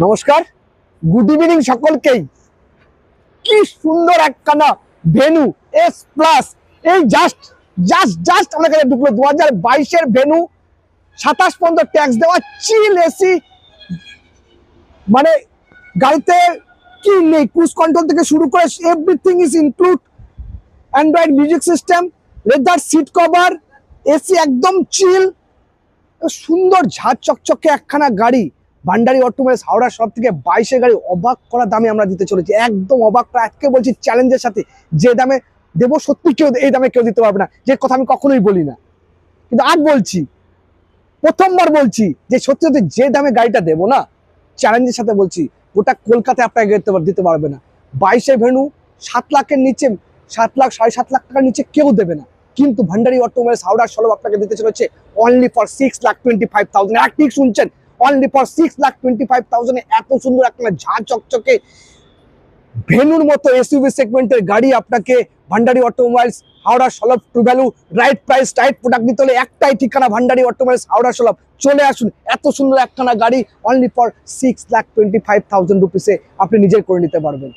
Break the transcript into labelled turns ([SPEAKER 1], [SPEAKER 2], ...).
[SPEAKER 1] নমস্কার, good evening সকলকেই। কি সুন্দর একখানা ভেনু এস প্লাস, এই জাস্ট জাস্ট জাস্ট আমার কাছে ঢুকলো 2022-এর ভেনু। 27 ট্যাক্স দেওয়া, চিল এসি, মানে গাড়িতে কি নেই, ক্রুজ কন্ট্রোল থেকে শুরু করে everything is include. Android music system, leather seat cover, AC একদম চিল, সুন্দর ঝাঁঝ চকচকে একখানা গাড়ি। ভান্ডারি অটোমোবাইলস হাওড়া সব থেকে 22-এর গাড়ি অবাক করা দামে আমরা দিতে চলেছি, একদম অবাক করা। আজকে বলছি চ্যালেঞ্জের সাথে, যে দামে দেবো সত্যি কেউ এই দামে কেউ দিতে পারবে না, যে কথা আমি কখনোই বলি না। কিন্তু আজ বলছি, প্রথমবার বলছি যে সত্যি সত্যি যে দামে গাড়িটা দেবো না, চ্যালেঞ্জের সাথে বলছি, গোটা কলকাতায় আপনাকে দিতে পারবে না। 22-এর ভেনু 7 লাখের নিচে, 7 লাখ 7.5 লাখ টাকার নিচে কেউ দেবে না। কিন্তু ভান্ডারি অটোমোবাইলস হাওড়া সলভ আপনাকে দিতে চলেছে অনলি ফর 6,25,000। এক ঠিক শুনছেন, অনলি ফর 6,25,000 এত সুন্দর একটা ঝাঁ চকচকে ভেনুর মতো এসইউভি সেগমেন্টের গাড়ি আপনাকে Bhandari automobiles Howrah solve to value right price right product দিতে হলে একটাই ঠিকানা, ভান্ডারি অটোমোবাইলস হাওড়া সলভ। চলে আসুন, এত সুন্দর একখানা গাড়ি অনলি ফর 6,25,000 রুপিসে আপনি নিজের করে নিতে পারবেন।